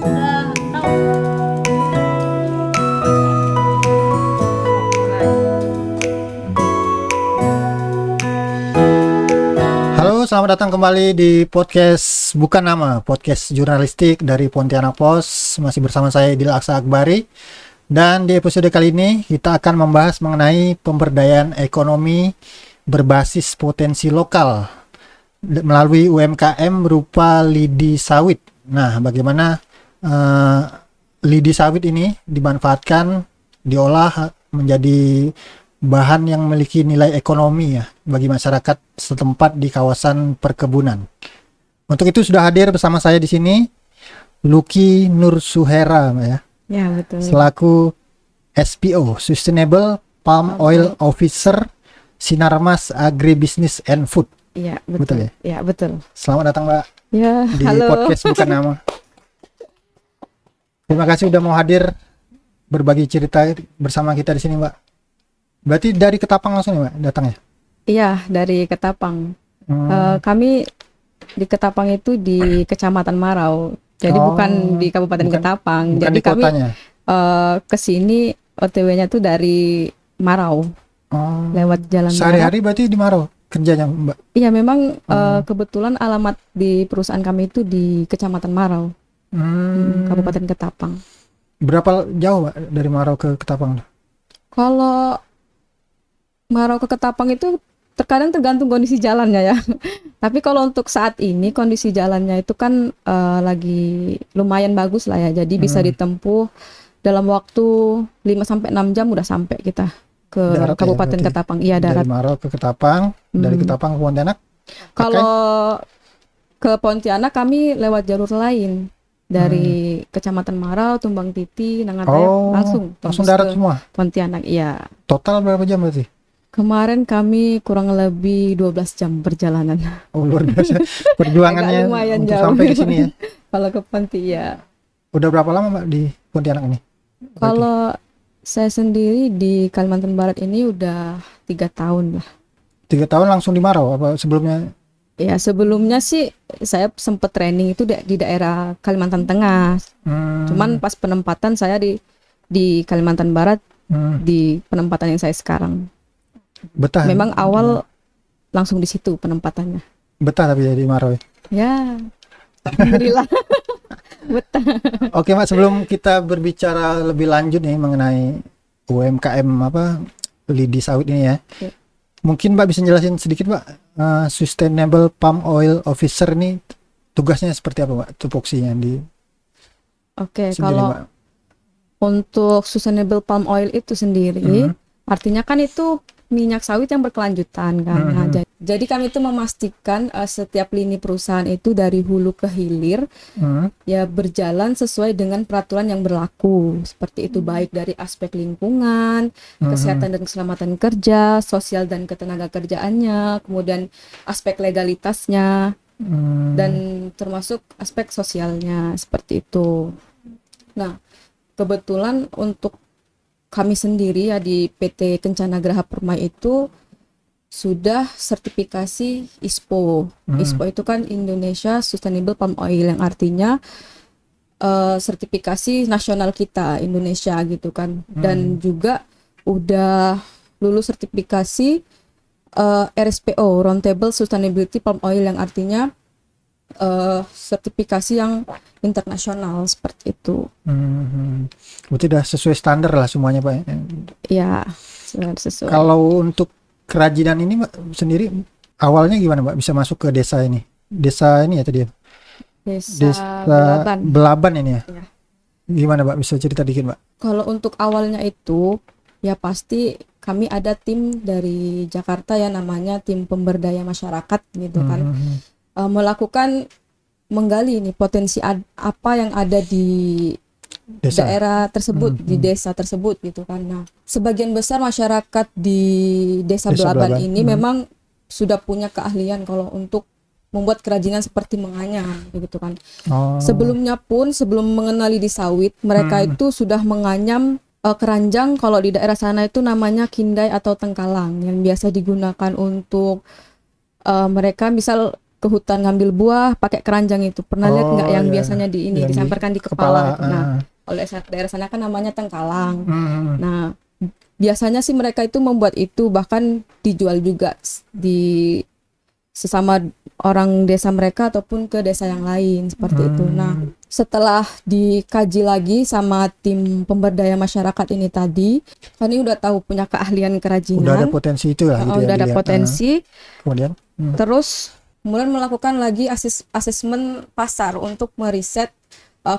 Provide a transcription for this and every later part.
Udah tahu. Halo, selamat datang kembali di podcast Bukan Nama, podcast jurnalistik dari Pontianak Pos. Masih bersama saya Idil Aksa Akbari. Dan di episode kali ini kita akan membahas mengenai pemberdayaan ekonomi berbasis potensi lokal melalui UMKM berupa lidi sawit. Nah, bagaimana lidi sawit ini dimanfaatkan, diolah menjadi bahan yang memiliki nilai ekonomi ya bagi masyarakat setempat di kawasan perkebunan. Untuk itu sudah hadir bersama saya di sini Lucky Nur Suhera ya, Ya, betul. selaku SPO (Sustainable Palm Oil Officer) Sinarmas Agribusiness and Food. Iya, Betul betul. ya? Ya, betul. Selamat datang Mbak Ya, di halo. podcast Bukan Nama. Terima kasih sudah mau hadir berbagi cerita bersama kita di sini Mbak. Berarti dari Ketapang langsung ya Mbak datangnya? Iya, dari Ketapang. Hmm. Kami di Ketapang itu di Kecamatan Marau. Jadi Oh, bukan di Kabupaten bukan- Ketapang. Bukan Jadi di kami kotanya. ke sini OTW-nya tuh dari Marau, Oh. lewat Jalan Darat. Sehari-hari berarti di Maro kerjanya Mbak. Iya, memang kebetulan alamat di perusahaan kami itu di Kecamatan Marau, Kabupaten Ketapang. Berapa jauh Mbak dari Maro ke Ketapang? Kalau Marau ke Ketapang itu terkadang tergantung kondisi jalannya ya. Tapi kalau untuk saat ini kondisi jalannya itu kan lagi lumayan bagus lah ya. Jadi bisa ditempuh dalam waktu 5-6 jam udah sampai kita ke Darat ya, Kabupaten berarti? Ketapang. Iya, Dari darat. Maro ke Ketapang, dari Ketapang ke Pontianak. Kalau ke Pontianak kami lewat jalur lain. Dari Kecamatan Marau, Tumbang Titi, Nangataya, langsung tembus darat ke semua. Pontianak. Iya. Total berapa jam berarti? Kemarin kami kurang lebih 12 jam perjalanan. Oh, luar biasa perjuangannya Agak lumayan untuk jauh. sampai ke sini ya. Kalau ke Ponti ya. Udah berapa lama Mbak di Pontianak ini? Kalau saya sendiri di Kalimantan Barat ini udah 3 tahun lah. 3 tahun langsung di Maro apa sebelumnya? Ya, sebelumnya sih saya sempat training itu di daerah Kalimantan Tengah. Cuman pas penempatan saya di Kalimantan Barat, di penempatan yang saya sekarang. Betah. Memang awal langsung di situ penempatannya. Betah tapi ya di Maro ya. Ya, alhamdulillah. Betah. Oke Mbak, sebelum kita berbicara lebih lanjut nih mengenai UMKM apa lidi sawit ini ya. Ya. Mungkin Mbak bisa jelasin sedikit Mbak, Sustainable Palm Oil Officer ini tugasnya seperti apa Mbak? Tupoksinya di Oke, sendiri kalau Mbak. untuk sustainable palm oil itu sendiri, artinya kan itu minyak sawit yang berkelanjutan kan. Nah, jadi kami itu memastikan setiap lini perusahaan itu dari hulu ke hilir ya berjalan sesuai dengan peraturan yang berlaku. Seperti itu baik dari aspek lingkungan, kesehatan dan keselamatan kerja, sosial dan ketenaga kerjaannya, kemudian aspek legalitasnya dan termasuk aspek sosialnya seperti itu. Nah, kebetulan untuk kami sendiri ya di PT Kencana Graha Permai itu sudah sertifikasi ISPO. ISPO itu kan Indonesia Sustainable Palm Oil, yang artinya sertifikasi nasional kita Indonesia gitu kan. Dan juga udah lulus sertifikasi RSPO, Roundtable Sustainability Palm Oil, yang artinya sertifikasi yang internasional seperti itu. Berarti udah sesuai standar lah semuanya Pak. Ya, sesuai. Kalau untuk kerajinan ini Mbak sendiri awalnya gimana Mbak bisa masuk ke desa ini? Desa ini ya tadi ya? Desa Belaban. Belaban ini ya? Ya. Gimana Mbak bisa cerita dikit Mbak? Kalau untuk awalnya itu ya pasti kami ada tim dari Jakarta ya, namanya tim pemberdaya masyarakat gitu kan. Melakukan menggali nih potensi apa yang ada di Desa. daerah tersebut, di desa tersebut gitu kan. Nah, sebagian besar masyarakat di desa Belaban ini memang sudah punya keahlian kalau untuk membuat kerajinan seperti menganyam gitu kan. Sebelumnya pun sebelum mengenali di sawit, mereka itu sudah menganyam keranjang. Kalau di daerah sana itu namanya kindai atau tengkalang, yang biasa digunakan untuk mereka misal ke hutan ngambil buah pakai keranjang itu. Pernah lihat nggak yang iya. biasanya di ini Yang di disamperkan di kepala gitu. Nah, ah. oleh daerah sana kan namanya tengkalang. Hmm. Nah, biasanya sih mereka itu membuat itu, bahkan dijual juga di sesama orang desa mereka ataupun ke desa yang lain seperti itu. Nah, setelah dikaji lagi sama tim pemberdaya masyarakat ini tadi, kan ini udah tahu punya keahlian kerajinan. Udah ada potensi itu lah gitu ya, udah ada dilihat. potensi. Kemudian Terus kemudian melakukan lagi asesmen pasar untuk meriset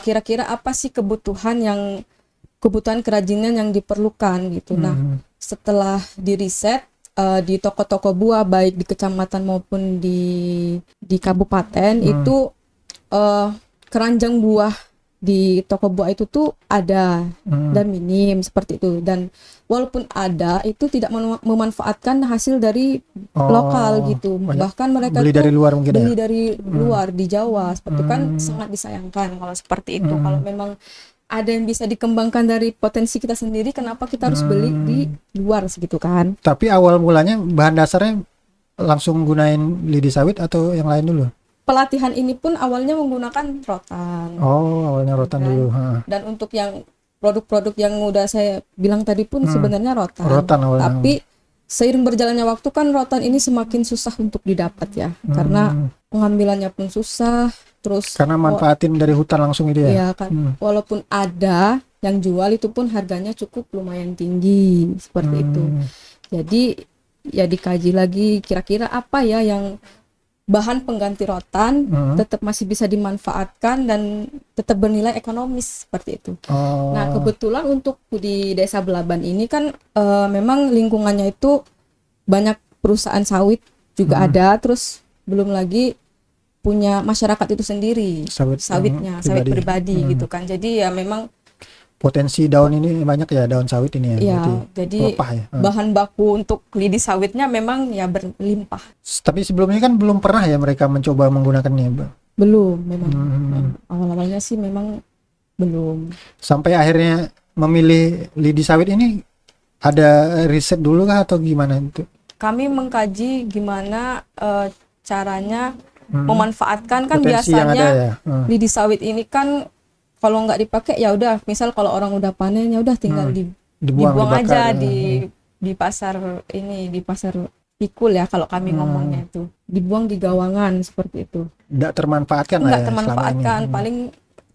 kira-kira apa sih kebutuhan kerajinan yang diperlukan gitu. Nah, setelah diriset di toko-toko buah baik di kecamatan maupun di kabupaten itu keranjang buah di toko buah itu tuh ada dan minim seperti itu, dan walaupun ada itu tidak memanfaatkan hasil dari lokal gitu, bahkan mereka beli tuh dari luar mungkin beli ya. dari luar di Jawa seperti itu kan sangat disayangkan kalau seperti itu. Kalau memang ada yang bisa dikembangkan dari potensi kita sendiri, kenapa kita harus beli di luar segitu kan? Tapi awal mulanya bahan dasarnya langsung gunain lidi sawit atau yang lain dulu? Pelatihan ini pun awalnya menggunakan rotan. Oh, awalnya rotan dulu. Dan untuk yang produk-produk yang udah saya bilang tadi pun sebenarnya rotan. Rotan awalnya. Tapi seiring berjalannya waktu kan rotan ini semakin susah untuk didapat ya. Karena pengambilannya pun susah. Terus karena manfaatin dari hutan langsung itu ya? Iya kan. Walaupun ada yang jual itu pun harganya cukup lumayan tinggi seperti itu. Jadi ya dikaji lagi kira-kira apa ya yang bahan pengganti rotan tetap masih bisa dimanfaatkan dan tetap bernilai ekonomis seperti itu. Nah, kebetulan untuk di Desa Belaban ini kan memang lingkungannya itu banyak perusahaan sawit juga ada, terus belum lagi punya masyarakat itu sendiri sawitnya, sawit pribadi gitu kan. Jadi ya memang potensi daun ini banyak ya, daun sawit ini ya. Iya, jadi bahan baku untuk lidi sawitnya memang ya berlimpah. Tapi sebelumnya kan belum pernah ya mereka mencoba menggunakannya? Belum, memang. Awal-awalnya sih memang belum. Sampai akhirnya memilih lidi sawit ini ada riset dulu kah atau gimana itu? Kami mengkaji gimana caranya memanfaatkan kan potensi biasanya ya. Lidi sawit ini kan kalau nggak dipakai ya udah, misal kalau orang udah panen ya udah tinggal dibuang aja di pasar ini, di pasar pikul ya kalau kami ngomongnya itu, dibuang di gawangan seperti itu. Nggak termanfaatkan lah ya. Nggak termanfaatkan, paling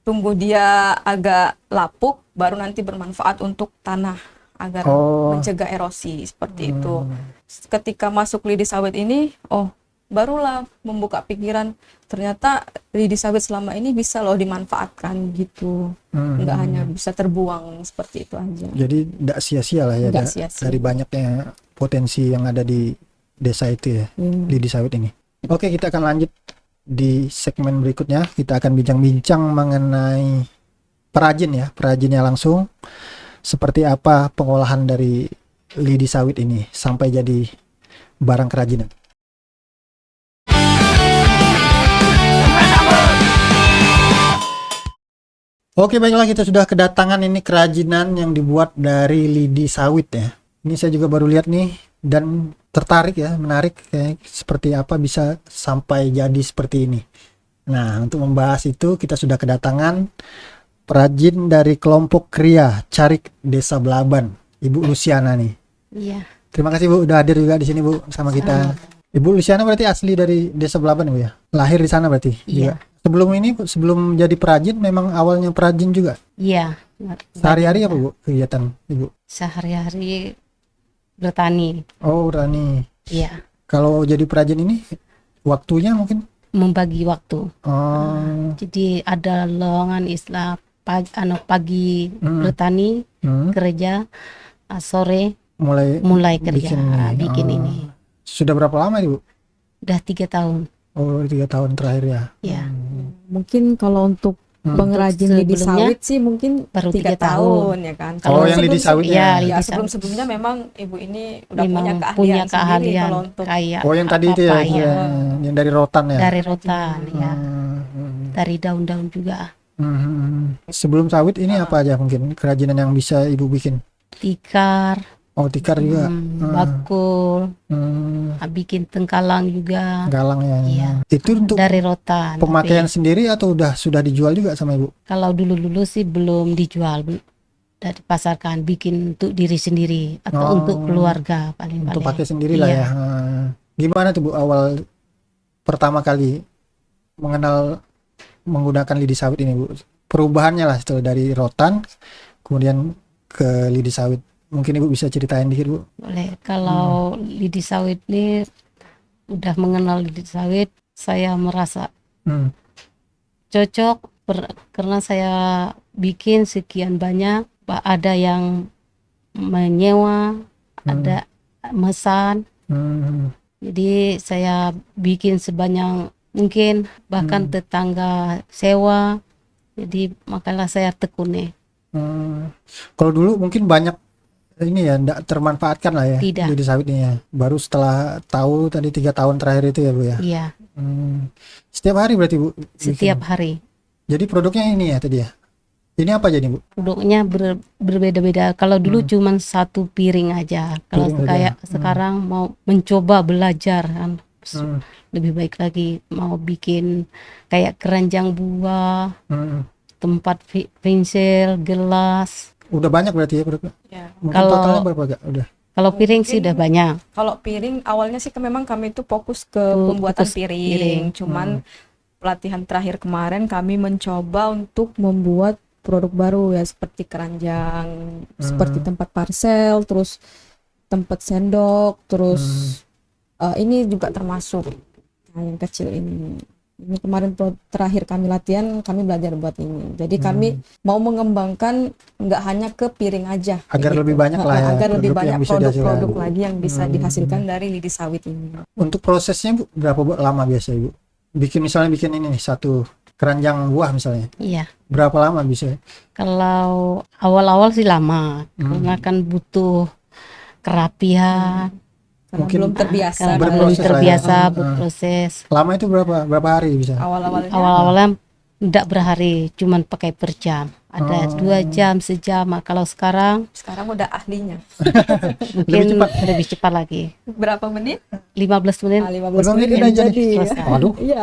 tunggu dia agak lapuk baru nanti bermanfaat untuk tanah agar mencegah erosi seperti itu. Ketika masuk lidi sawit ini, barulah membuka pikiran, ternyata lidi sawit selama ini bisa loh dimanfaatkan gitu, nggak hanya bisa terbuang seperti itu aja. Jadi nggak sia-sia lah ya, dari banyaknya potensi yang ada di desa itu ya, lidi sawit ini. Oke, kita akan lanjut di segmen berikutnya. Kita akan bincang-bincang mengenai perajinnya langsung, seperti apa pengolahan dari lidi sawit ini sampai jadi barang kerajinan. Oke, baiklah, kita sudah kedatangan ini kerajinan yang dibuat dari lidi sawit ya. Ini saya juga baru lihat nih dan tertarik ya, menarik kayak seperti apa bisa sampai jadi seperti ini. Nah, untuk membahas itu kita sudah kedatangan perajin dari kelompok Kria Carik Desa Belaban, Ibu Luciana nih. Iya. Terima kasih Bu udah hadir juga di sini Bu sama kita. Ibu Luciana berarti asli dari Desa Belaban Bu ya? Lahir di sana berarti? Iya. Juga. Sebelum jadi perajin memang awalnya perajin juga? Iya. Sehari-hari apa Bu kegiatan Ibu? Sehari-hari bertani. Oh, bertani. Iya. Kalau jadi perajin ini waktunya mungkin? Membagi waktu. Oh. Jadi ada lowongan istilah pagi bertani, kerja, sore mulai kerja bikin ini. Sudah berapa lama Ibu? Udah 3 tahun. Oh, 3 tahun terakhir ya. Iya. Mungkin kalau untuk pengrajin lidi sawit sih mungkin baru 3 tahun ya kan. Kalau yang lidi sawitnya? Ya, sebelum-sebelumnya memang ibu ini udah memang punya keahlian kalau untuk kayak yang tadi itu ya, yang dari rotan ya. Dari rotan ya. Dari daun-daun juga. Sebelum sawit ini apa aja mungkin kerajinan yang bisa Ibu bikin? Tikar. Oh, tikar juga. bakul, Hmm, bikin tengkalang juga. galang ya. Iya. Itu untuk Dari rotan. pemakaian Tapi sendiri atau sudah dijual juga sama Ibu? kalau dulu-dulu sih belum dijual, dari pasarkan, bikin untuk diri sendiri atau untuk keluarga Untuk paling-paling. pakai sendiri lah Iya. ya. Gimana tuh Bu awal pertama kali mengenal menggunakan lidi sawit ini Bu? Perubahannya lah setelah dari rotan kemudian ke lidi sawit. Mungkin Ibu bisa ceritain dikit Bu. Boleh. Kalau lidi sawit ini udah mengenal lidi sawit, saya merasa Hmm. cocok karena saya bikin sekian banyak. Ada yang menyewa, ada mesan. Hmm. Jadi saya bikin sebanyak mungkin, bahkan tetangga sewa. Jadi makanya saya tekuni. Kalau dulu mungkin banyak ini ya enggak termanfaatkan lah ya Tidak. lidi sawit ini ya. Baru setelah tahu tadi 3 tahun terakhir itu ya Bu ya. Iya, Setiap hari berarti Bu bikin? setiap hari. Jadi produknya ini ya tadi ya. Ini apa jadi Bu? Produknya berbeda-beda. Kalau dulu cuman satu piring aja. Kalau Piring aja. kayak sekarang mau mencoba belajar kan, Hmm. lebih baik lagi, mau bikin kayak keranjang buah, Hmm. tempat pensil, gelas. Udah banyak berarti ya produknya. Ya. Mungkin Kalau- totalnya berapa Kak? Udah. Kalau piring sih udah banyak. Kalau piring awalnya sih memang kami itu fokus ke pembuatan fokus piring. piring. Cuman pelatihan terakhir kemarin kami mencoba untuk membuat produk baru ya, seperti keranjang, seperti tempat parcel, terus tempat sendok, terus ini juga termasuk yang kecil ini. Ini kemarin terakhir kami latihan, kami belajar buat ini. Jadi kami mau mengembangkan nggak hanya ke piring aja, Agar gitu. lebih banyak lah ya, agar lebih produk yang banyak bisa dihasilkan. produk-produk lagi yang bisa dihasilkan dari lidi sawit ini. Untuk prosesnya Bu, berapa Bu lama biasa Ibu? Bikin ini nih satu keranjang buah misalnya. Iya. Berapa lama bisa? Kalau awal-awal sih lama, karena kan butuh kerapian, Karena belum terbiasa. karena belum Berproses lah ya. terbiasa berproses. Lama itu berapa hari bisa? Awal-awalnya Awal-awalnya tidak berhari, cuman pakai per jam. Ada 2 jam, sejam. Kalau sekarang sekarang udah ahlinya. mungkin lebih cepat lagi. Berapa menit? 15 menit. 15 Berapa menit menit udah udah jadi? jadi. Selesai. Waduh, Iya.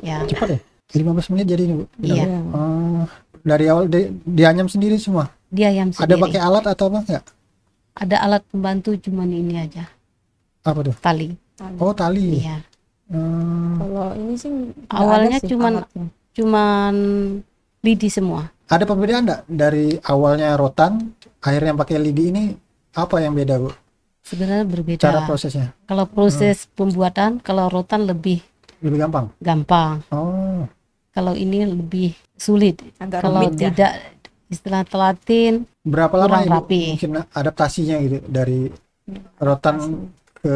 Ya, cepat ya? 15 menit jadi nih Bu? iya. Oh, dari awal dianyam sendiri semua? Dia yang Ada sendiri. pakai alat atau apa enggak? Ada alat pembantu, cuman ini aja, Apa tuh? tali. Oh, tali. Iya. Kalau ini sih nggak Awalnya ada sih cuman alatnya. cuman lidi semua. Ada perbedaan enggak dari awalnya rotan, akhirnya pakai lidi ini apa yang beda Bu? Sebenarnya berbeda. Cara prosesnya Kalau proses pembuatan, kalau rotan lebih lebih gampang. gampang. Oh, Kalau ini lebih sulit. Agak Kalau rumit ya. tidak istilah telatin, berapa lama kurang Ibu rapi. mungkin adaptasinya gitu dari rotan ke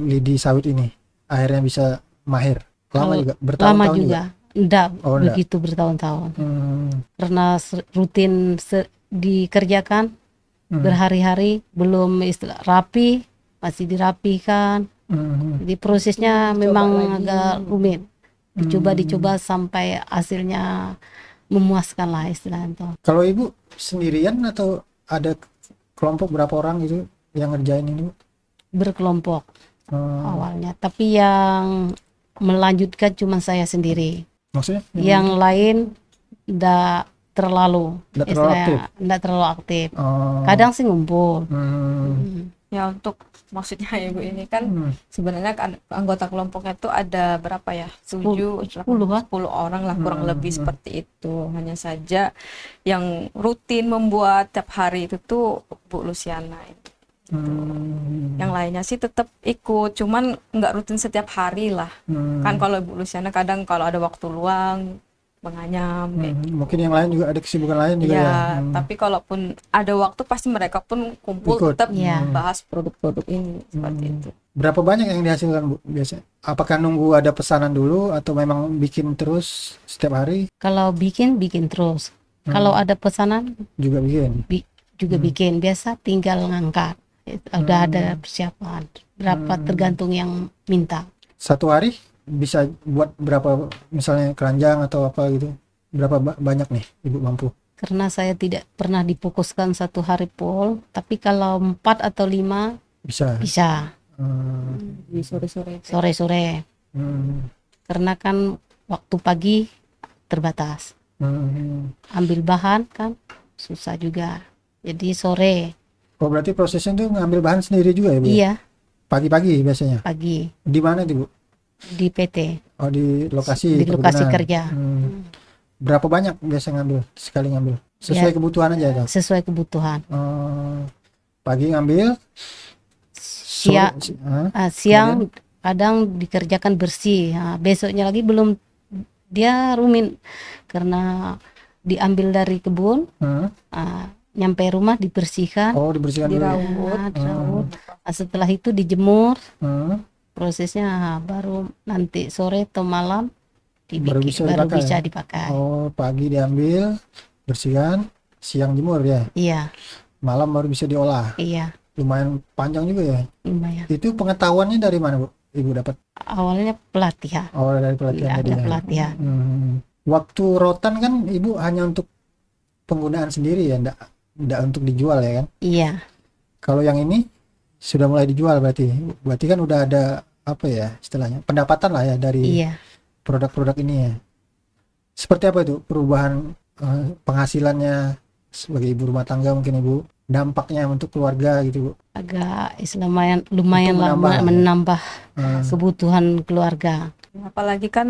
lidi sawit ini? Akhirnya bisa mahir. Lama Kalau juga, lama bertahun-tahun juga. Enggak Oh, enggak. begitu bertahun-tahun. Hmm. Karena rutin dikerjakan berhari-hari, belum istilah rapi, masih dirapikan. Jadi prosesnya memang agak rumit. Dicoba sampai hasilnya memuaskan lah istilahnya itu. Kalau Ibu sendirian atau ada kelompok berapa orang gitu yang ngerjain ini Bu? Berkelompok Hmm, awalnya, tapi yang melanjutkan cuma saya sendiri. maksudnya? Yang lain enggak terlalu Nggak terlalu aktif? enggak terlalu aktif. Oh, Kadang sih ngumpul. Ya untuk maksudnya Ibu ini kan sebenarnya kan anggota kelompoknya itu ada berapa ya? 10 orang lah kurang lebih seperti itu. Hanya saja yang rutin membuat tiap hari itu tuh Bu Luciana itu. Yang lainnya sih tetap ikut, cuman nggak rutin setiap hari lah. Kan kalau Bu Luciana kadang kalau ada waktu luang menganyam kayak gitu. Mungkin yang lain juga ada kesibukan lain juga ya. Ya, tapi kalaupun ada waktu pasti mereka pun kumpul Ikut. tetap Iya. bahas produk-produk ini seperti itu. Berapa banyak yang dihasilkan Bu biasanya? Apakah nunggu ada pesanan dulu atau memang bikin terus setiap hari Kalau bikin terus. Kalau ada pesanan juga bikin? juga bikin. Biasa tinggal ngangkat. Udah ada persiapan. Berapa tergantung yang minta. Satu hari bisa buat berapa misalnya keranjang atau apa gitu? Berapa banyak nih Ibu mampu? karena saya tidak pernah difokuskan satu hari full, tapi kalau 4 atau 5 Bisa. bisa Di sore-sore. sore-sore, Hmm. karena kan waktu pagi terbatas, Hmm. ambil bahan kan susah juga, jadi sore. Oh, berarti prosesnya tuh ngambil bahan sendiri juga ya, Bu? Iya, Pagi-pagi biasanya. pagi Di mana itu, Bu? di PT, Oh, di lokasi di lokasi perkebunan. kerja. Berapa banyak biasa ngambil? Sekali ngambil? Sesuai Ya. kebutuhan aja itu. Sesuai kebutuhan. Oh, pagi ngambil, Siang, sore, siang kadang dikerjakan bersih. Besoknya lagi belum, dia rumit karena diambil dari kebun, nyampe rumah dibersihkan, oh dibersihkan dulu. Dirawut. dirawat. Setelah itu dijemur, Hmm. prosesnya baru nanti sore atau malam Baru dibikin, bisa baru dipakai. bisa dipakai. Oh, pagi diambil, bersihkan, siang jemur ya. Iya, Malam baru bisa diolah. iya, Lumayan panjang juga ya. lumayan. Itu pengetahuannya dari mana, Bu? Ibu dapat? Awalnya pelatihan, Oh, dari pelatihan tadi ada ya. pelatihan. Waktu rotan kan Ibu hanya untuk penggunaan sendiri ya, enggak untuk dijual ya kan? Iya, Kalau yang ini sudah mulai dijual berarti. Berarti kan udah ada apa ya istilahnya? Pendapatan lah ya dari iya. produk-produk ini ya. Seperti apa itu perubahan penghasilannya sebagai ibu rumah tangga mungkin Ibu? Dampaknya untuk keluarga gitu, Bu? Agak lumayan Untuk lah menambah, ya? menambah Hmm. kebutuhan keluarga. Apalagi kan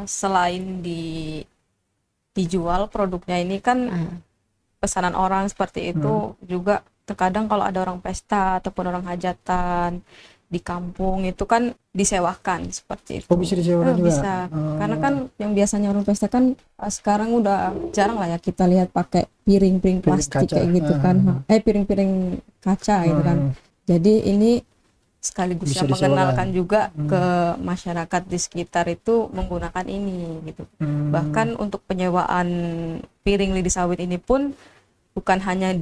selain dijual produknya ini kan pesanan orang seperti itu juga terkadang kalau ada orang pesta ataupun orang hajatan di kampung itu kan disewakan seperti itu. Oh, bisa disewakan juga? Bisa. Karena kan yang biasanya orang pesta kan sekarang udah jarang lah ya kita lihat pakai piring-piring plastik kaca. kayak gitu kan. Piring-piring kaca gitu kan. Jadi ini sekaligus Bisa yang disewakan. mengenalkan juga ke masyarakat di sekitar itu menggunakan ini gitu. Bahkan untuk penyewaan piring lidi sawit ini pun bukan hanya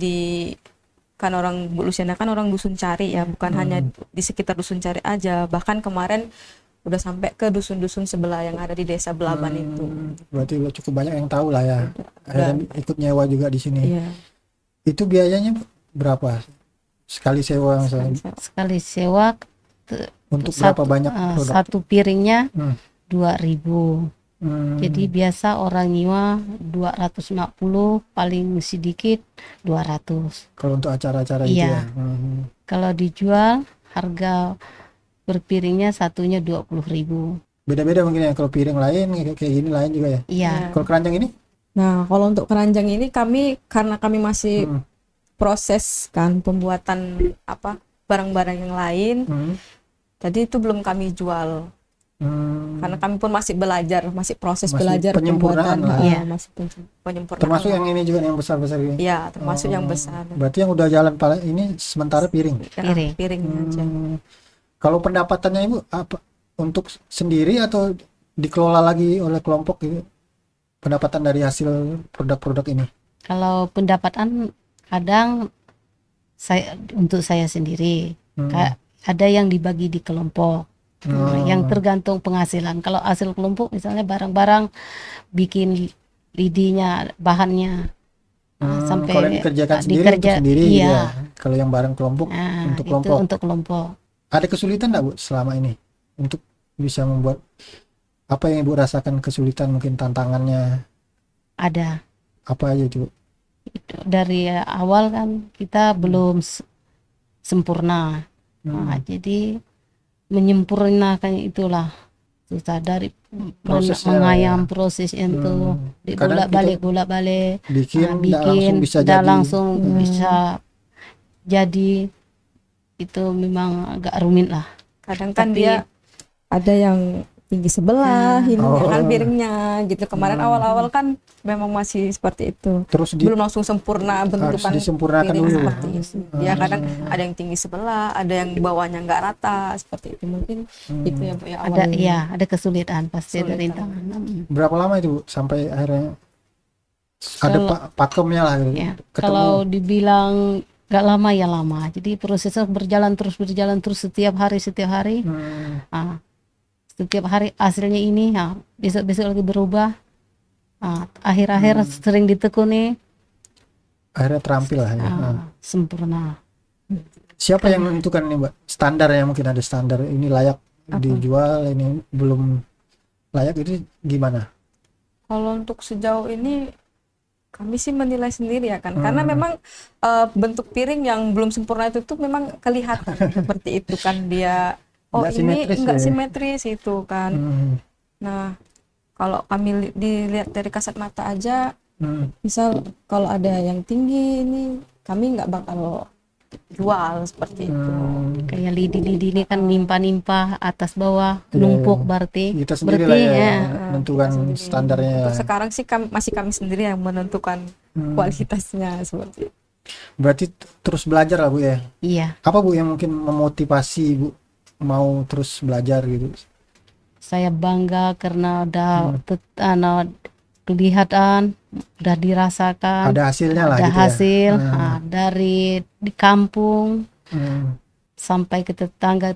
kan orang Bu Luciana kan orang dusun cari ya, bukan hanya di sekitar dusun cari aja, bahkan kemarin udah sampai ke dusun-dusun sebelah yang ada di desa Belaban itu. Berarti udah cukup banyak yang tahu lah ya. Akhirnya ikut nyewa juga di sini. Iya. Itu biayanya berapa sekali sewa misalnya? Sekali sewa Untuk berapa banyak produk? satu piringnya Hmm. 2.000. Jadi biasa orang nyewa 250, paling sedikit 200. Kalau untuk acara-acara itu Iya. ya. Kalau dijual harga per piringnya satunya 20.000. Beda-beda mungkin ya, kalau piring lain kayak gini lain juga ya. Iya. Kalau keranjang ini? Nah, kalau untuk keranjang ini karena kami masih proses kan pembuatan barang-barang yang lain. Jadi itu belum kami jual. Karena kami pun masih belajar, masih proses belajar penyempurnaan pembuatan. lah. Iya. Masih penyempurnaan. Termasuk yang ini juga yang besar-besar ini. Iya, termasuk yang besar. Berarti yang udah jalan paling ini sementara piring. Piringnya aja. Kalau pendapatannya Ibu apa untuk sendiri atau dikelola lagi oleh kelompok gitu? Pendapatan dari hasil produk-produk ini. Kalau pendapatan kadang untuk saya sendiri, ada yang dibagi di kelompok. Yang tergantung penghasilan. Kalau hasil kelompok misalnya barang-barang bikin lidinya, bahannya sampai kalau yang dikerjakan sendiri untuk sendiri iya. gitu ya. Kalau yang barang kelompok untuk itu kelompok. untuk kelompok. Ada kesulitan enggak Bu selama ini untuk bisa membuat apa yang Ibu rasakan kesulitan, mungkin tantangannya Ada. apa aja itu? Itu dari awal kan kita belum sempurna. Jadi menyempurnakan itulah susah, dari mengayam proses itu bolak-balik bikin langsung bisa jadi, itu memang agak rumit lah. Kadang kan Tapi dia ada yang tinggi sebelah ininya kan piringnya gitu. Kemarin awal-awal kan memang masih seperti itu. Terus belum langsung sempurna bentukan disempurnakan piring dulu. seperti itu. Ya kadang ada yang tinggi sebelah, ada yang bawahnya nggak rata seperti itu. Mungkin itu ya Bu ya awalnya. Ada kesulitan pasti, ada rintangan. Berapa lama itu Bu sampai akhirnya ada pakemnya lah gitu. Ya, Ketemu. kalau dibilang nggak lama ya lama. Jadi prosesnya berjalan terus setiap hari. Setiap hari hasilnya ini, besok-besok lagi berubah. Akhir-akhir sering ditekuni, akhirnya terampil lah ya. Sempurna. Siapa yang menentukan nih Mbak? Standar ya, mungkin ada standar ini layak dijual, ini belum layak, itu gimana? Kalau untuk sejauh ini kami sih menilai sendiri ya kan, karena memang bentuk piring yang belum sempurna itu tuh memang kelihatan seperti itu kan, dia Nggak ini simetris enggak ya. simetris itu kan. Nah, kalau kami dilihat dari kasat mata aja, misal kalau ada yang tinggi ini kami nggak bakal jual seperti itu. Kayak lidi-lidi ini kan nimpa-nimpa atas bawah, Iya, numpuk iya. berarti. Kita sendiri lah Berarti, ya, ya. menentukan Sendiri. standarnya. Untuk sekarang sih masih kami sendiri yang menentukan kualitasnya seperti itu. Berarti terus belajar lah Bu ya. Iya, Apa Bu yang mungkin memotivasi Bu mau terus belajar gitu? saya bangga karena udah kelihatan, udah dirasakan, Ada hasilnya lah ada gitu hasil ya. dari di kampung Hmm. sampai ke tetangga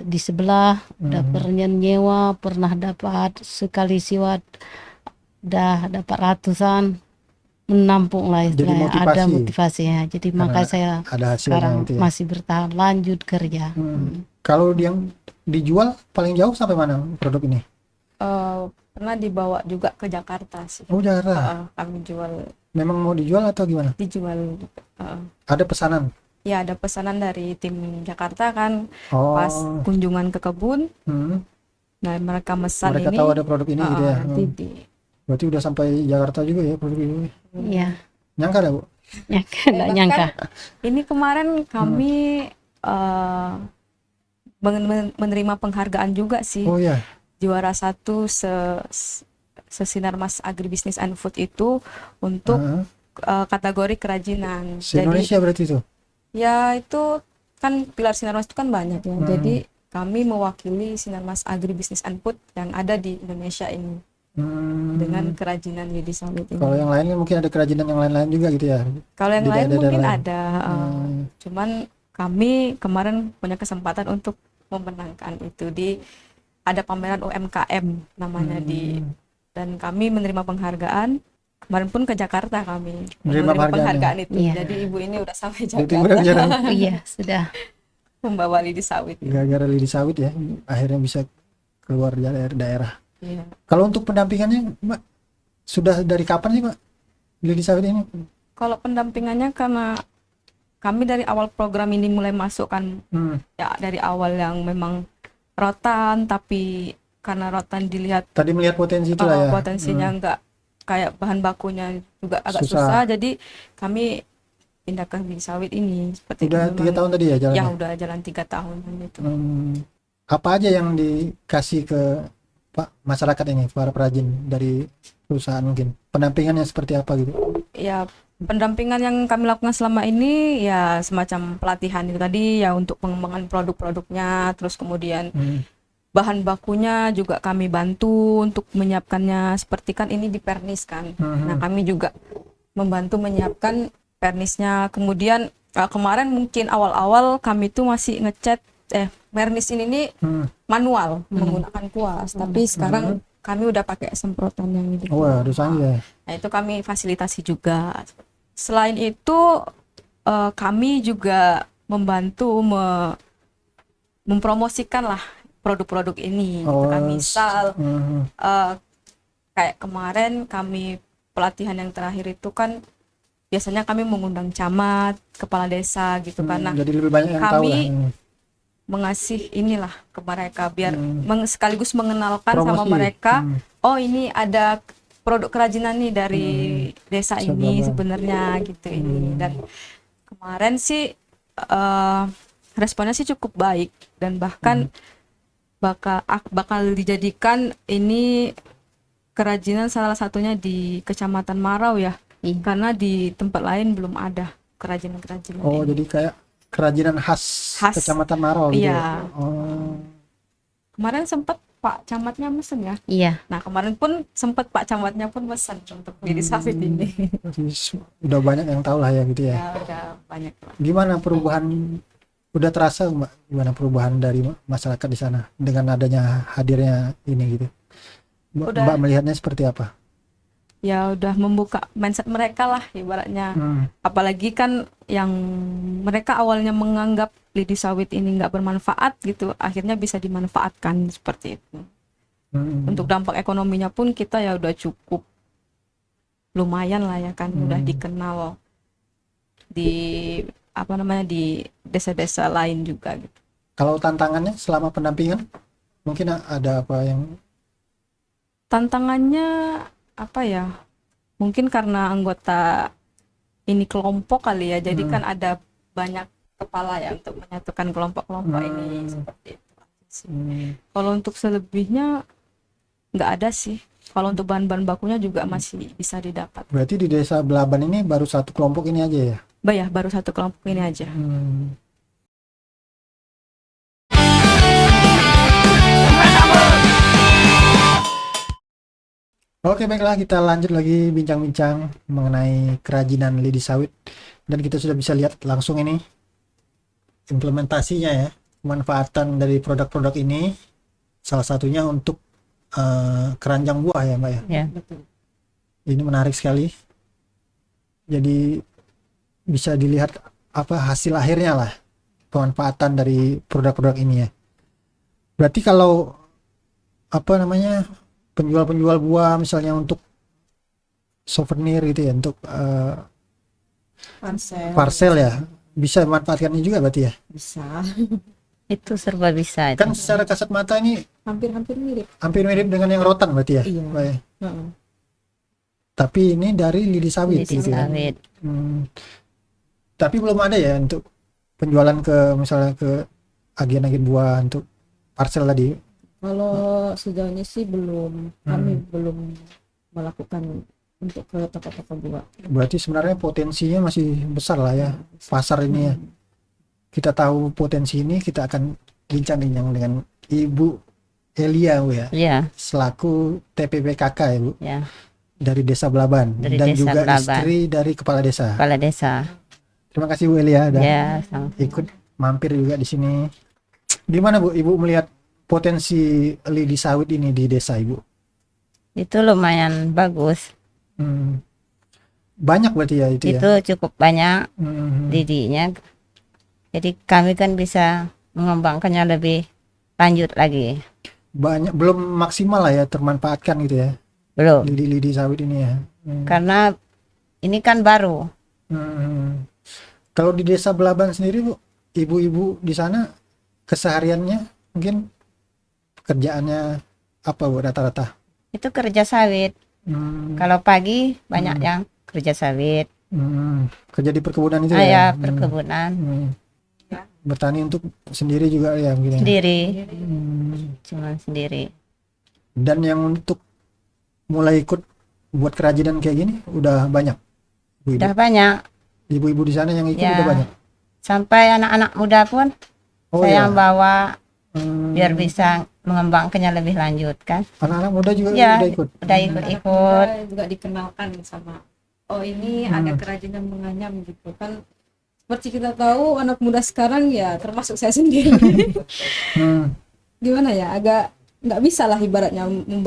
di sebelah, udah pernah nyewa, pernah dapat sekali siwat, udah dapat ratusan, menampung lah Jadi istilahnya, ada motivasi. motivasinya. Jadi makanya saya Ada hasilnya sekarang gitu ya. masih bertahan lanjut kerja. Kalau yang dijual paling jauh sampai mana produk ini? Pernah dibawa juga ke Jakarta sih. Oh Jakarta. Kami Memang mau dijual atau gimana? dijual. Ada pesanan? Ya ada pesanan dari tim Jakarta kan, Oh. pas kunjungan ke kebun. Nah mereka mesan Mereka ini. tahu ada produk ini gitu ya. Nanti Berarti udah sampai Jakarta juga ya produk ini. Iya, Nyangka dah Bu? nggak nyangka. Ini kemarin kami menerima penghargaan juga sih, Oh ya. juara 1 sesinar Mas Agribisnis and Food itu untuk kategori kerajinan. Se-Indonesia berarti itu? Ya itu kan pilar Sinarmas itu kan banyak ya. Jadi kami mewakili Sinarmas Agribisnis and Food yang ada di Indonesia ini dengan kerajinan lidi sawit ini. Kalau yang lainnya mungkin ada kerajinan yang lain-lain juga gitu ya? Kalau yang di lain daerah-daerah mungkin lain. ada, cuman kami kemarin punya kesempatan untuk memenangkan itu di ada pameran UMKM namanya dan kami menerima penghargaan. Kemarin pun ke Jakarta kami Menerima penghargaan itu. Iya. Jadi ibu ini udah sampai Berarti Jakarta benar-benar Iya, sudah. membawa lidi sawit. gara-gara lidi sawit ya, akhirnya bisa keluar dari daerah. Iya. Kalau untuk pendampingannya Mbak, sudah dari kapan sih Mbak lidi sawit ini? Kalau pendampingannya karena kami dari awal program ini mulai masuk kan, ya dari awal yang memang rotan, tapi karena rotan dilihat Tadi melihat potensi itu lah ya. potensinya enggak kayak bahan bakunya juga agak susah, jadi kami pindah ke lidi sawit ini seperti Udah itu. 3 tahun tadi ya jalannya? Ya udah jalan 3 tahun gitu. Apa aja yang dikasih ke Pak masyarakat ini, para perajin dari perusahaan mungkin? Pendampingannya seperti apa gitu? Ya pendampingan yang kami lakukan selama ini ya semacam pelatihan itu tadi ya untuk pengembangan produk-produknya, terus kemudian bahan bakunya juga kami bantu untuk menyiapkannya, seperti kan ini dipernis kan. Nah kami juga membantu menyiapkan pernisnya. Kemudian kemarin mungkin awal-awal kami tuh masih ngecat vernis ini manual menggunakan kuas, tapi sekarang kami udah pakai semprotan yang itu. Wah, harus ya. Nah itu kami fasilitasi juga. Selain itu kami juga membantu mempromosikan lah produk-produk ini. Misal kayak kemarin kami pelatihan yang terakhir itu kan biasanya kami mengundang camat, kepala desa gitu kan. Nah, jadi lebih banyak yang tahu lah. Mengasih inilah ke mereka biar sekaligus mengenalkan Promosi. sama mereka, oh ini ada produk kerajinan nih dari desa ini sebenarnya gitu ini. Dan kemarin sih responnya sih cukup baik dan bahkan bakal dijadikan ini kerajinan salah satunya di Kecamatan Marau ya. Karena di tempat lain belum ada kerajinan-kerajinan ini. Jadi kayak kerajinan khas Kecamatan Marau gitu ya? Kemarin sempat Pak Camatnya mesen ya? Iya. Nah kemarin pun sempat Pak Camatnya pun mesen untuk lidi sawit ini. Udah banyak yang tahu lah ya gitu ya? Ya udah banyak lah. Gimana perubahan, udah terasa Mbak, gimana perubahan dari masyarakat di sana dengan adanya hadirnya ini gitu? Mbak melihatnya seperti apa? ya udah membuka mindset mereka lah ibaratnya. Apalagi kan yang mereka awalnya menganggap lidi sawit ini nggak bermanfaat gitu, akhirnya bisa dimanfaatkan seperti itu. Untuk dampak ekonominya pun kita ya udah cukup lumayan lah ya kan, udah dikenal di apa namanya di desa-desa lain juga gitu. Kalau tantangannya selama pendampingan mungkin ada apa yang Tantangannya apa ya? Mungkin karena anggota ini kelompok kali ya, jadi kan ada banyak kepala ya untuk menyatukan kelompok-kelompok ini seperti itu sih. Kalau untuk selebihnya nggak ada sih. Kalau untuk bahan-bahan bakunya juga masih bisa didapat. berarti di desa Belaban ini baru satu kelompok ini aja ya? Baru satu kelompok ini aja. Oke, baiklah, kita lanjut lagi bincang-bincang mengenai kerajinan lidi sawit, dan kita sudah bisa lihat langsung ini implementasinya ya, pemanfaatan dari produk-produk ini, salah satunya untuk keranjang buah ya Mbak ya. Ya. Ini menarik sekali, jadi bisa dilihat apa hasil akhirnya lah, pemanfaatan dari produk-produk ini ya. Berarti kalau apa namanya penjual-penjual buah misalnya untuk souvenir gitu ya, untuk parcel ya, bisa memanfaatkannya juga berarti ya. Bisa. Itu serba bisa itu. Kan secara kasat mata ini Hampir mirip. hampir mirip dengan yang rotan berarti ya. Iya. Mbak ya? Tapi ini dari lidi sawit Lidi gitu ya. sawit. Tapi belum ada ya untuk penjualan ke misalnya ke agen-agen buah untuk parcel tadi. Kalau sejauh ini sih belum, kami belum melakukan untuk ke toko-toko buah. Berarti sebenarnya potensinya masih besar lah ya pasar ini ya. Kita tahu potensi ini, kita akan bincang-bincang dengan Ibu Elia Bu ya, Ya, selaku TPPKK ya Bu, ya. dari Desa Belaban, Dari dan Desa juga Belaban. istri dari Kepala Desa. Kepala desa. Terima kasih Bu Elia udah Ya, sama. ikut mampir juga di sini. Gimana Bu, Ibu melihat potensi lidi sawit ini di desa Ibu? Itu lumayan bagus. Banyak berarti ya itu ya? Itu cukup banyak Hmm. lidinya. Jadi kami kan bisa mengembangkannya lebih lanjut lagi. Banyak, belum maksimal lah ya termanfaatkan gitu ya, Belum. lidi-lidi sawit ini ya. Karena ini kan baru. Kalau di Desa Belaban sendiri Bu, ibu-ibu di sana kesehariannya mungkin pekerjaannya apa Bu rata-rata? Itu kerja sawit. Kalau pagi banyak yang kerja sawit. Kerja di perkebunan itu Ya, ya? perkebunan. Bertani untuk sendiri juga ya mungkin ya? Sendiri. Cuma sendiri. Dan yang untuk mulai ikut buat kerajinan kayak gini udah banyak Bu, Udah banyak. ibu-ibu di sana yang ikut Ya. udah banyak. Sampai anak-anak muda pun Oh saya ya, yang bawa biar bisa mengembangkannya lebih lanjut kan. anak-anak muda juga Ya, udah ikut. udah ikut-ikut. Juga dikenalkan sama, oh ini ada kerajinan menganyam gitu kan. Seperti kita tahu anak muda sekarang ya termasuk saya sendiri. Gimana ya, agak nggak bisa lah ibaratnya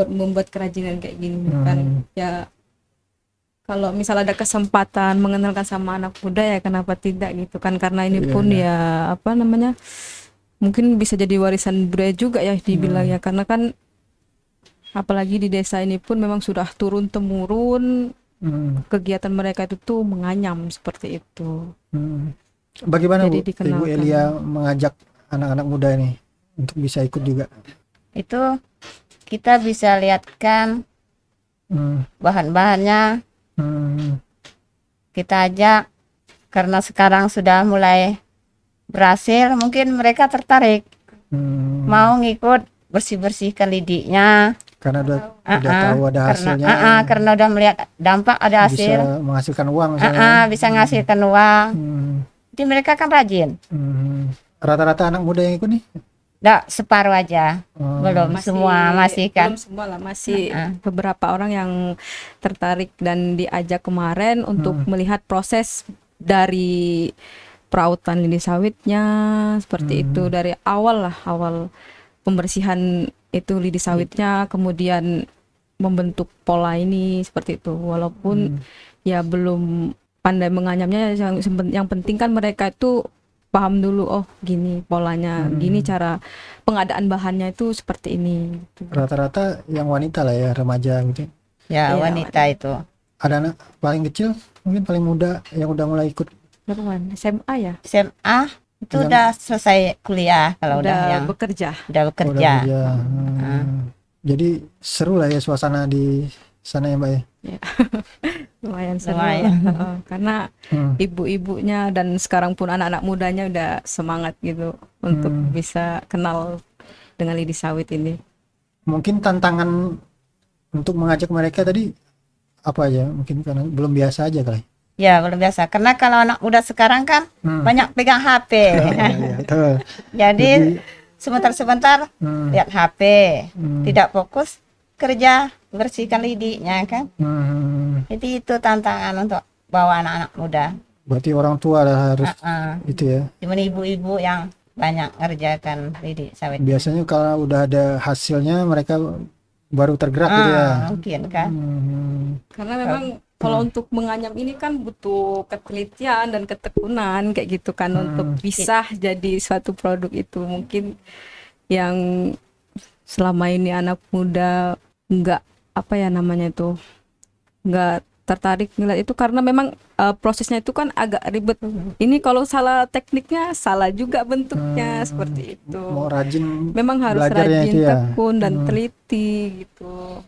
membuat kerajinan kayak gini kan ya. Kalau misalnya ada kesempatan mengenalkan sama anak muda ya kenapa tidak gitu kan, karena ini pun ya apa namanya, mungkin bisa jadi warisan budaya juga ya dibilang ya, karena kan apalagi di desa ini pun memang sudah turun temurun kegiatan mereka itu tuh menganyam seperti itu. Bagaimana Jadi Bu, Ibu dikenalkan. Elia mengajak anak-anak muda ini untuk bisa ikut juga? Itu kita bisa lihatkan bahan-bahannya, kita ajak, karena sekarang sudah mulai berhasil, mungkin mereka tertarik mau ngikut bersih-bersihkan lidinya. Karena udah tahu ada hasilnya, Karena udah melihat dampak, ada bisa hasil, menghasilkan uang misalnya. bisa menghasilkan uang. Jadi mereka kan rajin. Rata-rata anak muda yang ikut nih? Nggak, separuh aja. Belum semua masih kan. Belum semua lah, masih beberapa orang yang tertarik dan diajak kemarin untuk melihat proses dari perautan lidi sawitnya seperti itu, dari awal pembersihan itu lidi sawitnya, kemudian membentuk pola ini seperti itu. Walaupun ya belum pandai menganyamnya, yang penting kan mereka itu paham dulu, oh gini polanya, gini cara pengadaan bahannya itu seperti ini gitu. Rata-rata yang wanita lah ya, remaja gitu. Ya, Iya, wanita itu. Ada anak paling kecil, mungkin paling muda yang udah mulai ikut. Beruan SMA ya, SMA itu Yang- udah selesai kuliah kalau udah yang bekerja. udah Oh, bekerja. udah kerja. Jadi seru lah ya suasana di sana ya Mbak ya. Lumayan seru Lumayan. lah. Karena Hmm. ibu-ibunya dan sekarang pun anak-anak mudanya udah semangat gitu untuk bisa kenal dengan lidi sawit ini. Mungkin tantangan untuk mengajak mereka tadi apa aja? Mungkin karena belum biasa aja kali. Ya, belum biasa. Karena kalau anak muda sekarang kan banyak pegang HP. Iya, betul. Jadi sebentar-sebentar lihat HP, tidak fokus kerja bersihkan lidinya kan. Jadi itu tantangan untuk bawa anak-anak muda. Berarti orang tua lah harus itu ya. Cuman ibu-ibu yang banyak ngerjakan lidi sawit. Biasanya kalau udah ada hasilnya mereka baru tergerak gitu ya. Mungkin kan. Karena memang kalau untuk menganyam ini kan butuh ketelitian dan ketekunan kayak gitu kan untuk bisa jadi suatu produk itu. Mungkin yang selama ini anak muda nggak apa ya namanya itu nggak tertarik ngeliat itu karena memang prosesnya itu kan agak ribet. Ini kalau salah tekniknya salah juga bentuknya seperti itu. Mau rajin Memang harus belajarnya rajin, itu ya. tekun dan teliti gitu.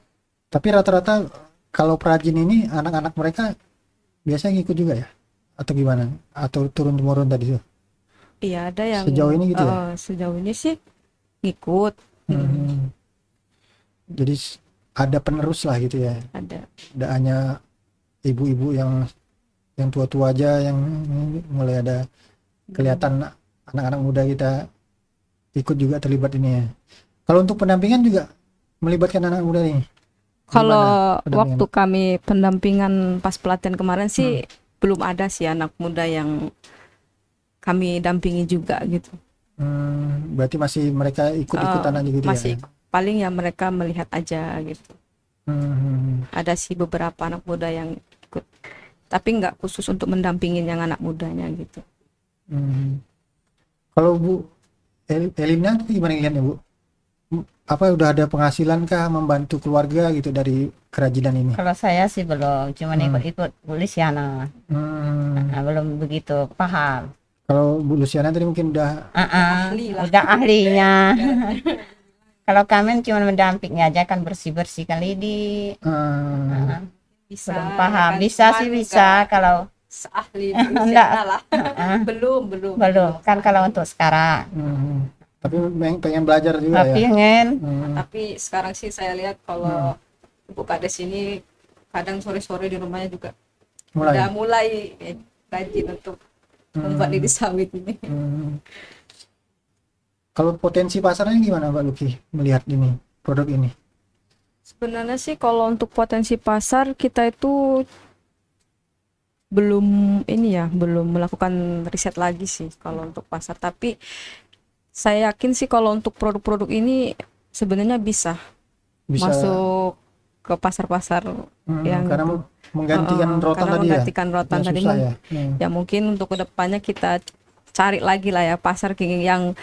Tapi rata-rata kalau perajin ini anak-anak mereka biasanya ngikut juga ya? Atau gimana? Atau turun-temurun tadi tuh? Iya ada yang Sejauh ini gitu ya? sejauh ini sih ngikut. Jadi ada penerus lah gitu ya. Ada. Tidak hanya ibu-ibu yang tua-tua aja yang mulai ada kelihatan anak-anak muda kita ikut juga terlibat ini ya. Kalau untuk pendampingan juga melibatkan anak muda nih. Kalau Gimana pendampingan? waktu kami pendampingan pas pelatihan kemarin sih belum ada sih anak muda yang kami dampingi juga gitu. Berarti masih mereka ikut-ikutan aja gitu Masih ya. paling ya mereka melihat aja gitu. Ada sih beberapa anak muda yang ikut, tapi nggak khusus untuk mendampingin yang anak mudanya gitu. Kalau Bu Elina gimana lihatnya Bu? Apa udah ada penghasilan kah membantu keluarga gitu dari kerajinan ini? Kalau saya sih belum, cuman ikut-ikut Bu Luciana. Belum begitu paham. Kalau Bu Luciana tadi mungkin udah Ahli lah. Udah ahlinya. Kalau kami cuma mendampingi aja kan bersih-bersihkan lidi. Bisa Belum paham. kan, Bisa cuman sih bisa kalau seahli Enggak. lah. belum belum kan kalau untuk sekarang. tapi pengen belajar juga Tapi ya. ingin Tapi sekarang sih saya lihat kalau Ibu Kades ini kadang sore-sore di rumahnya juga udah mulai rajin untuk membuat lidi sawit ini. Kalau potensi pasarnya gimana Mbak Luki melihat ini produk ini? Sebenarnya sih kalau untuk potensi pasar kita itu belum ini ya, belum melakukan riset lagi sih kalau untuk pasar. Tapi saya yakin sih kalau untuk produk-produk ini sebenarnya bisa masuk ke pasar-pasar yang karena menggantikan rotan karena tadi menggantikan ya. rotan Yang tadi susah ya. ya mungkin untuk kedepannya kita cari lagi lah ya pasar yang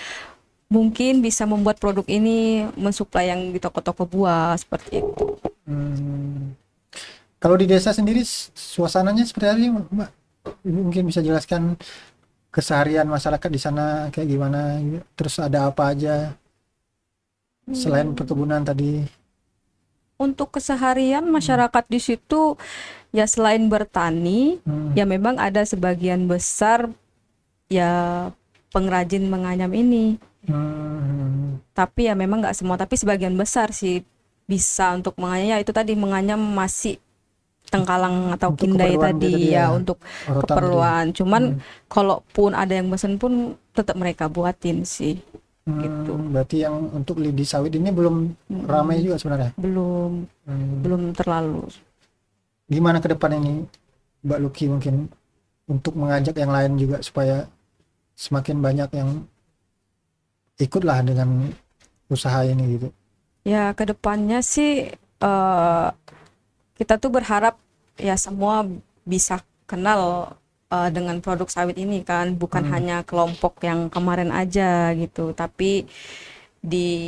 mungkin bisa membuat produk ini mensuplai yang di toko-toko buah seperti itu. Kalau di desa sendiri suasananya seperti apa sih, Mbak? Ibu mungkin bisa jelaskan keseharian masyarakat di sana kayak gimana gitu. Terus ada apa aja selain perkebunan tadi? Untuk keseharian masyarakat di situ ya selain bertani ya memang ada sebagian besar ya pengrajin menganyam ini. Tapi ya memang nggak semua, tapi sebagian besar sih bisa untuk menganyam ya itu tadi menganyam masih tengkalang atau Untuk kindai keperluan tadi gitu ya ya, untuk rotan keperluan. Cuman kalaupun ada yang pesen pun tetap mereka buatin sih. Gitu. Berarti yang untuk lidi sawit ini belum ramai juga sebenarnya. Belum terlalu. Gimana ke depan ini Mbak Luki mungkin untuk mengajak yang lain juga supaya semakin banyak yang ikutlah dengan usaha ini gitu. Ya kedepannya sih eh, kita tuh berharap ya semua bisa kenal dengan produk sawit ini kan, bukan hanya kelompok yang kemarin aja gitu, tapi di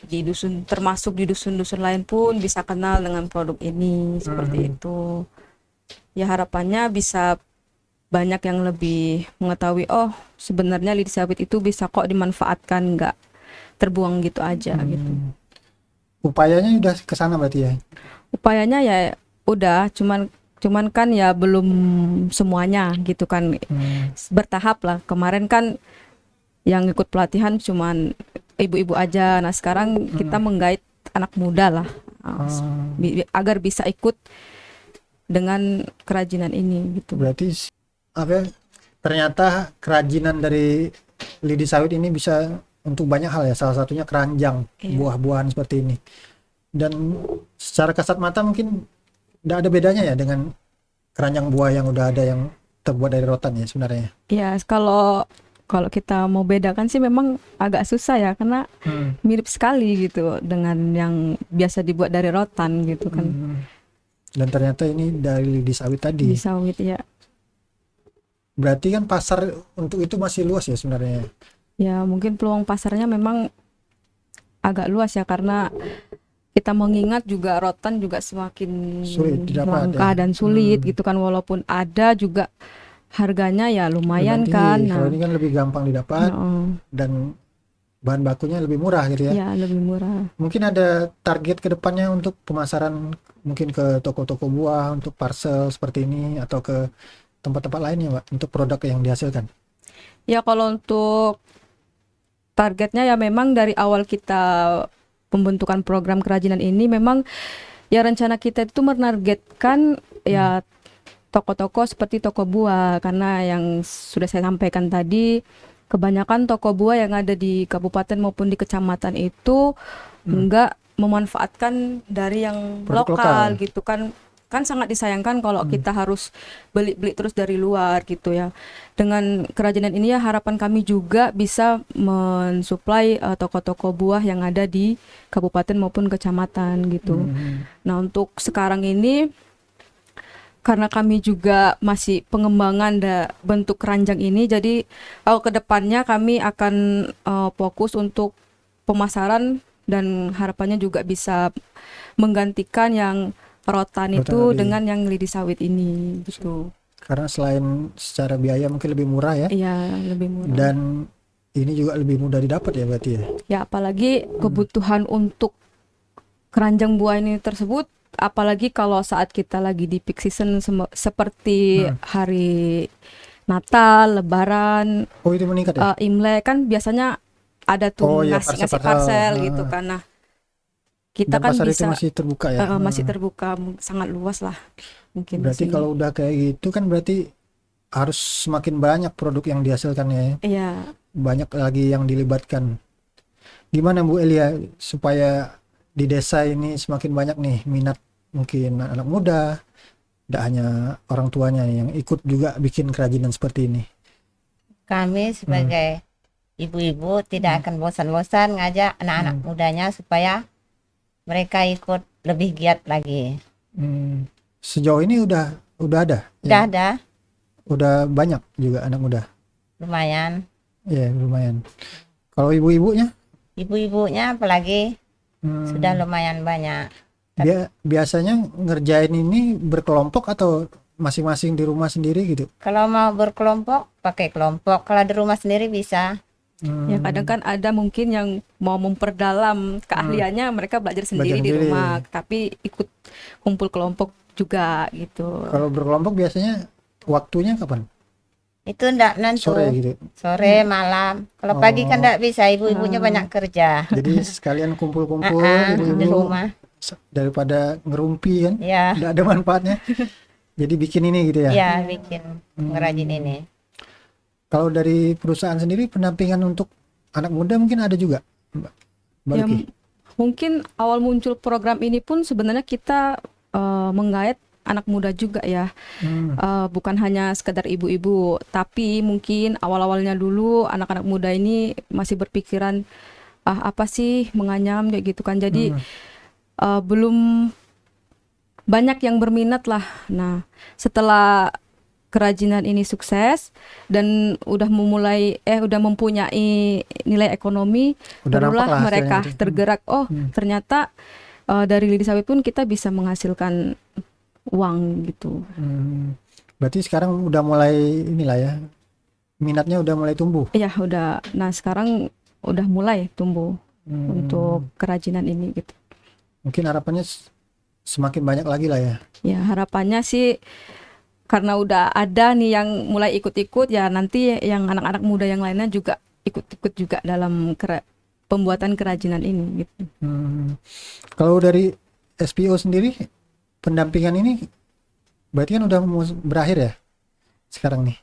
dusun, termasuk di dusun-dusun lain pun bisa kenal dengan produk ini seperti itu. Ya harapannya bisa banyak yang lebih mengetahui, oh sebenarnya lidi sawit itu bisa kok dimanfaatkan, nggak terbuang gitu aja gitu. Upayanya udah ke sana berarti ya. Upayanya ya udah, cuman kan ya belum semuanya gitu kan, bertahap lah. Kemarin kan yang ikut pelatihan cuman ibu-ibu aja, nah sekarang kita menggait anak muda lah, agar bisa ikut dengan kerajinan ini gitu. Berarti apa ya, ternyata kerajinan dari lidi sawit ini bisa untuk banyak hal ya, salah satunya keranjang buah-buahan seperti ini. Dan secara kasat mata mungkin tidak ada bedanya ya dengan keranjang buah yang udah ada yang terbuat dari rotan ya sebenarnya. Ya kalau kita mau bedakan sih memang agak susah ya, karena mirip sekali gitu dengan yang biasa dibuat dari rotan gitu kan. Dan ternyata ini dari lidi sawit tadi. Di sawit ya. Berarti kan pasar untuk itu masih luas ya sebenarnya. Ya mungkin peluang pasarnya memang agak luas ya, karena kita mengingat juga rotan juga semakin Sulit didapat langka ya. dan sulit gitu kan, walaupun ada juga harganya ya lumayan Lebih kan. tinggi. Kalau ini kan lebih gampang didapat dan bahan bakunya lebih murah gitu ya. Ya lebih murah. Mungkin ada target ke depannya untuk pemasaran, mungkin ke toko-toko buah untuk parcel seperti ini, atau ke tempat-tempat lainnya Mbak, untuk produk yang dihasilkan. Ya kalau untuk targetnya ya memang dari awal kita pembentukan program kerajinan ini, memang ya rencana kita itu menargetkan ya toko-toko seperti toko buah, karena yang sudah saya sampaikan tadi, kebanyakan toko buah yang ada di kabupaten maupun di kecamatan itu enggak memanfaatkan dari yang Produk lokal lokal. gitu kan. Kan sangat disayangkan kalau kita harus beli terus dari luar gitu ya. Dengan kerajinan ini ya harapan kami juga bisa mensuplai toko-toko buah yang ada di kabupaten maupun kecamatan gitu. Nah untuk sekarang ini, karena kami juga masih pengembangan bentuk keranjang ini, jadi kedepannya kami akan fokus untuk pemasaran, dan harapannya juga bisa menggantikan yang rotan itu tadi. dengan yang lidi sawit ini gitu. Karena selain secara biaya mungkin lebih murah ya, Iya, lebih murah. dan ini juga lebih mudah didapat ya berarti ya. Ya apalagi kebutuhan untuk keranjang buah ini tersebut, apalagi kalau saat kita lagi di peak season seperti hari Natal, Lebaran, Oh itu meningkat ya. Imlek kan biasanya ada tuh iya, ngasih parcel-parcel. parcel gitu kan. Nah kita Dan kan pasar itu bisa masih terbuka ya. masih terbuka, sangat luas lah mungkin di Berarti sini. kalau udah kayak gitu kan berarti harus semakin banyak produk yang dihasilkan ya. Iya. Banyak lagi yang dilibatkan. Gimana Bu Elia supaya di desa ini semakin banyak nih minat, mungkin anak muda, tidak hanya orang tuanya yang ikut juga bikin kerajinan seperti ini. Kami sebagai ibu-ibu tidak akan bosan-bosan ngajak anak-anak mudanya supaya mereka ikut lebih giat lagi. Sejauh ini udah ada. Udah Ya? ada, Udah banyak juga anak muda. lumayan. Ya lumayan. Kalau ibu-ibunya Ibu-ibunya apalagi sudah lumayan banyak. biasanya ngerjain ini berkelompok atau masing-masing di rumah sendiri gitu? Kalau mau berkelompok, pakai kelompok. Kalau di rumah sendiri bisa. Ya kadang kan ada mungkin yang mau memperdalam keahliannya, mereka belajar sendiri di sendiri. rumah, tapi ikut kumpul kelompok juga gitu. Kalau berkelompok biasanya waktunya kapan? Itu ndak nentu. Sore gitu. Sore, malam. Kalau pagi kan ndak bisa, ibu-ibunya banyak kerja. Jadi sekalian kumpul-kumpul di ibu-ibu rumah. daripada ngerumpi kan? Ya, Nggak ada manfaatnya. Jadi bikin ini gitu ya. ya bikin ngerajin ini. Kalau dari perusahaan sendiri pendampingan untuk anak muda mungkin ada juga, Mbak Ya, Luki? mungkin awal muncul program ini pun sebenarnya kita menggait anak muda juga ya. Bukan hanya sekedar ibu-ibu, tapi mungkin awal-awalnya dulu anak-anak muda ini masih berpikiran apa sih menganyam kayak gitu kan. Jadi belum banyak yang berminat lah. Nah, setelah kerajinan ini sukses dan udah mempunyai nilai ekonomi, Udah barulah nampak lah mereka hasilnya gitu. tergerak. Oh, ternyata dari lidi sawit pun kita bisa menghasilkan uang gitu. Berarti sekarang udah mulai inilah ya, minatnya udah mulai tumbuh. Ya udah. Nah, sekarang udah mulai tumbuh untuk kerajinan ini gitu. Mungkin harapannya semakin banyak lagi lah ya. Ya, harapannya sih karena udah ada nih yang mulai ikut-ikut, ya nanti yang anak-anak muda yang lainnya juga ikut-ikut juga dalam pembuatan kerajinan ini gitu. Kalau dari SPO sendiri, pendampingan ini berarti kan udah mau berakhir ya sekarang nih.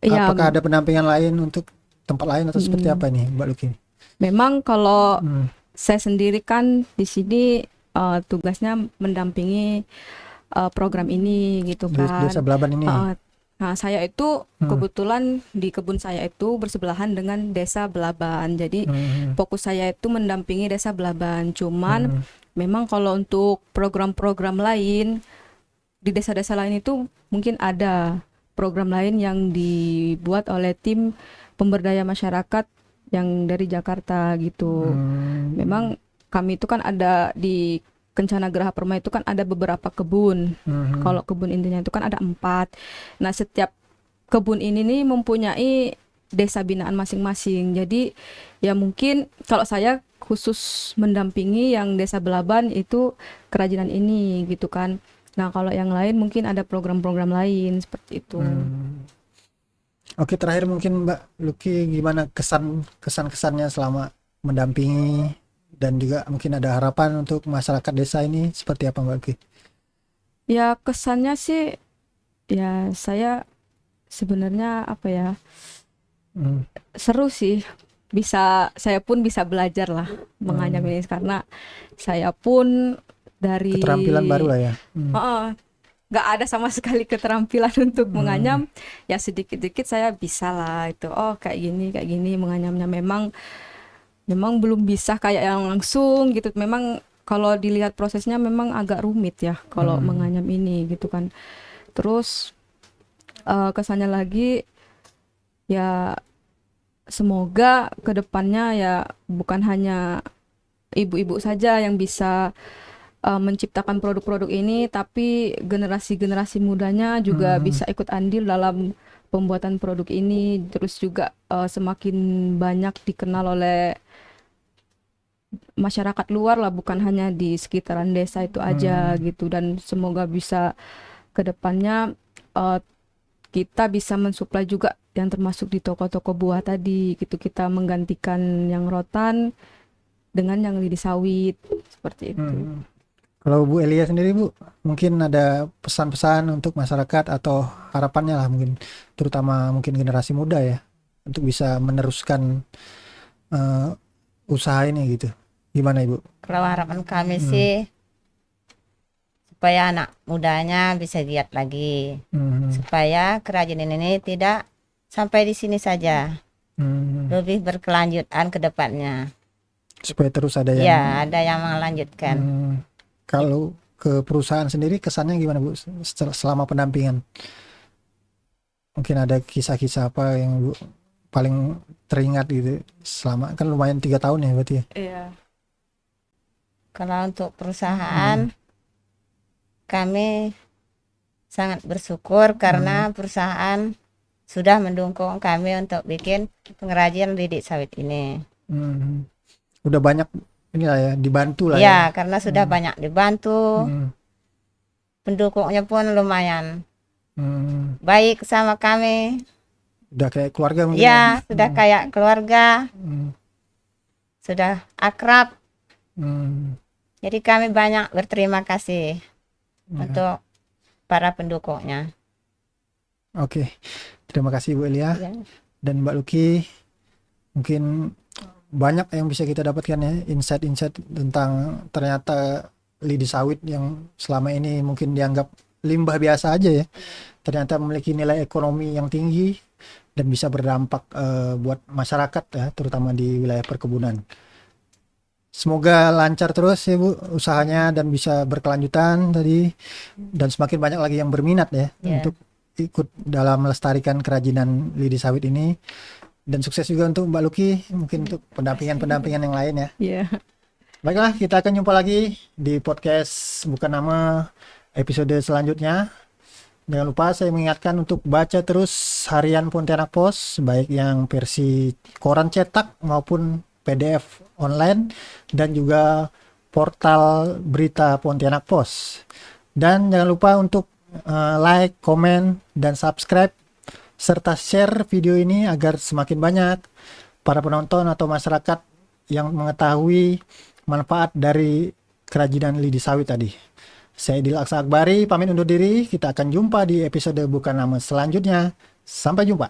Ya, Apakah ada pendampingan lain untuk tempat lain atau seperti apa nih Mbak Luki? memang kalau saya sendiri kan di sini tugasnya mendampingi program ini gitu Di kan. Desa Belaban ini. Nah, saya itu kebetulan di kebun saya itu bersebelahan dengan Desa Belaban. Jadi fokus saya itu mendampingi Desa Belaban. Cuman memang kalau untuk program-program lain di desa-desa lain itu mungkin ada program lain yang dibuat oleh tim pemberdaya masyarakat yang dari Jakarta gitu. Memang kami itu kan ada di Kencana Geraha Permai itu kan ada beberapa kebun. Kalau kebun intinya itu kan ada 4. Nah, setiap kebun ini nih mempunyai desa binaan masing-masing. Jadi ya mungkin kalau saya khusus mendampingi yang Desa Belaban itu kerajinan ini gitu kan. Nah, kalau yang lain mungkin ada program-program lain seperti itu. Oke, terakhir mungkin Mbak Luki gimana kesan-kesannya selama mendampingi, dan juga mungkin ada harapan untuk masyarakat desa ini seperti apa Mbak Luki? Ya, kesannya sih ya saya sebenarnya apa ya, seru sih. Saya pun bisa belajar lah menganyam ini karena saya pun dari Keterampilan baru lah ya. nggak ada sama sekali keterampilan untuk menganyam. Ya sedikit-sedikit saya bisa lah itu. Oh, kayak gini menganyamnya. Memang belum bisa kayak yang langsung gitu. Memang kalau dilihat prosesnya memang agak rumit ya kalau menganyam ini gitu kan. Terus kesannya lagi ya semoga kedepannya ya bukan hanya ibu-ibu saja yang bisa menciptakan produk-produk ini, tapi generasi-generasi mudanya juga bisa ikut andil dalam pembuatan produk ini. Terus juga semakin banyak dikenal oleh masyarakat luar lah, bukan hanya di sekitaran desa itu aja gitu. Dan semoga bisa kedepannya kita bisa mensuplai juga yang termasuk di toko-toko buah tadi gitu. Kita menggantikan yang rotan dengan yang lidi sawit seperti itu. Kalau Bu Elia sendiri Bu, mungkin ada pesan-pesan untuk masyarakat atau harapannya lah mungkin, terutama mungkin generasi muda ya, untuk bisa meneruskan usaha ini gitu. Gimana Ibu? Kalau harapan kami sih supaya anak mudanya bisa giat lagi, supaya kerajinan ini tidak sampai di sini saja, lebih berkelanjutan ke depannya. Supaya terus ada yang Ya, ada yang melanjutkan. Kalau ke perusahaan sendiri kesannya gimana Bu selama pendampingan? Mungkin ada kisah-kisah apa yang Bu paling teringat gitu selama, kan lumayan 3 tahun ya berarti ya? Iya. Kalau untuk perusahaan, kami sangat bersyukur karena perusahaan sudah mendukung kami untuk bikin pengrajin lidik sawit ini. Udah banyak inilah ya, dibantu lah Ya, karena sudah banyak dibantu, pendukungnya pun lumayan baik sama kami. Udah kayak keluarga mungkin Ya, sudah kayak keluarga, sudah akrab. Jadi kami banyak berterima kasih untuk para pendukungnya. Oke, terima kasih Bu Elia Ya. dan Mbak Luki. Mungkin banyak yang bisa kita dapatkan ya, insight-insight tentang ternyata lidi sawit yang selama ini mungkin dianggap limbah biasa aja ya, ternyata memiliki nilai ekonomi yang tinggi dan bisa berdampak buat masyarakat ya, terutama di wilayah perkebunan. Semoga lancar terus ya Bu usahanya dan bisa berkelanjutan tadi, dan semakin banyak lagi yang berminat ya Ya. untuk ikut dalam melestarikan kerajinan lidi sawit ini, dan sukses juga untuk Mbak Luki mungkin untuk pendampingan yang lain ya. Iya. Baiklah, kita akan jumpa lagi di podcast Bukan Nama episode selanjutnya. Jangan lupa saya mengingatkan untuk baca terus harian Pontianak Pos, baik yang versi koran cetak maupun PDF online, dan juga portal berita Pontianak Pos. Dan jangan lupa untuk like, komen, dan subscribe, serta share video ini agar semakin banyak para penonton atau masyarakat yang mengetahui manfaat dari kerajinan lidi sawit tadi. Saya Idil Aksa Akbari, pamit undur diri. Kita akan jumpa di episode Bukan Nama selanjutnya. Sampai jumpa.